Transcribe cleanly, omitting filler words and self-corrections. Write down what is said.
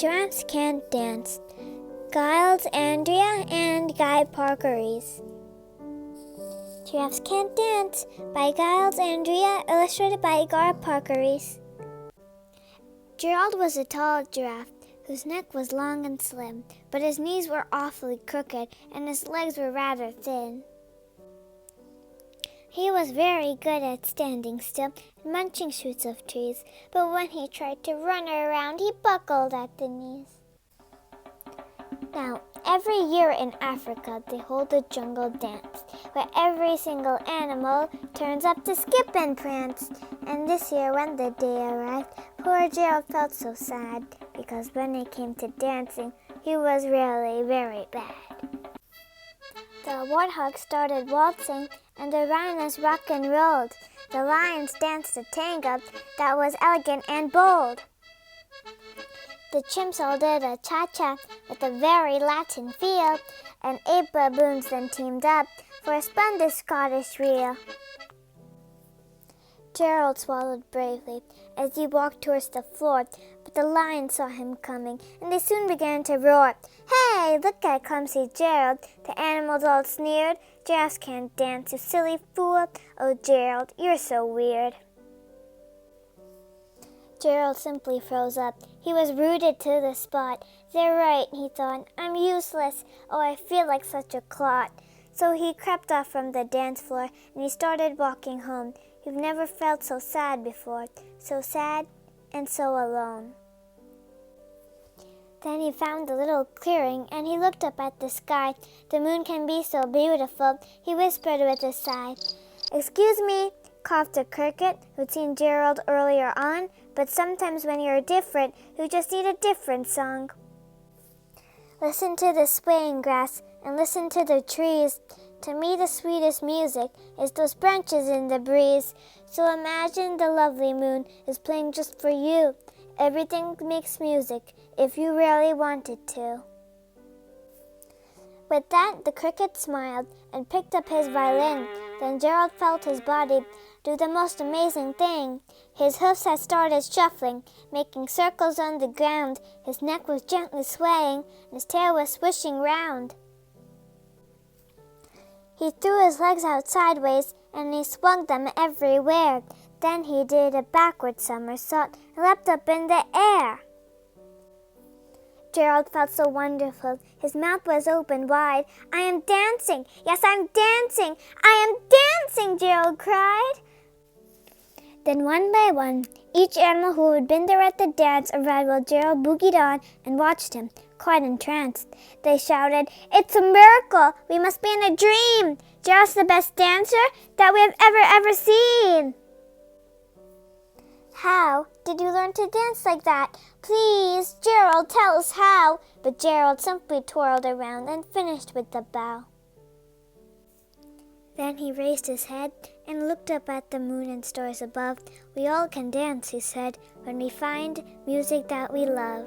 Giraffes Can't Dance. Giles Andrea and Guy Parkeries. Giraffes Can't Dance by Giles Andrea, illustrated by Guy Parkeries. Gerald was a tall giraffe whose neck was long and slim, but his knees were awfully crooked and his legs were rather thin. He was very good at standing still and munching shoots of trees, but when he tried to run around, he buckled at the knees. Now, every year in Africa, they hold a jungle dance, where every single animal turns up to skip and prance. And this year, when the day arrived, poor Gerald felt so sad, because when it came to dancing, he was really very bad. The warthog started waltzing, and the rhinos rock and rolled. The lions danced a tango that was elegant and bold. The chimps all did a cha-cha with a very Latin feel, and 8 baboons then teamed up for a splendid Scottish reel. Gerald swallowed bravely as he walked towards the floor, but the lions saw him coming, and they soon began to roar. "Hey, look at clumsy Gerald!" The animals all sneered. "Giraffes can't dance, you silly fool! Oh, Gerald, you're so weird!" Gerald simply froze up. He was rooted to the spot. "They're right," he thought. "I'm useless. Oh, I feel like such a clot." So he crept off from the dance floor, and he started walking home. You've never felt so sad before, so sad and so alone. Then he found a little clearing, and he looked up at the sky. "The moon can be so beautiful," he whispered with a sigh. "Excuse me," coughed a cricket who'd seen Gerald earlier on, "but sometimes when you're different, you just need a different song. Listen to the swaying grass and listen to the trees. To me the sweetest music is those branches in the breeze. So imagine the lovely moon is playing just for you. Everything makes music if you really want it to." With that, the cricket smiled and picked up his violin. Then Gerald felt his body do the most amazing thing. His hoofs had started shuffling, making circles on the ground. His neck was gently swaying, and his tail was swishing round. He threw his legs out sideways, and he swung them everywhere. Then he did a backward somersault and leapt up in the air. Gerald felt so wonderful. His mouth was open wide. "I am dancing! Yes, I'm dancing! I am dancing!" Gerald cried. Then one by one, each animal who had been there at the dance arrived while Gerald boogied on and watched him, quite entranced. They shouted, "It's a miracle! We must be in a dream! Gerald's the best dancer that we have ever seen!" "How did you learn to dance like that? Please, Gerald, tell us how!" But Gerald simply twirled around and finished with the bow. Then he raised his head and looked up at the moon and stars above. "We all can dance," he said, "when we find music that we love."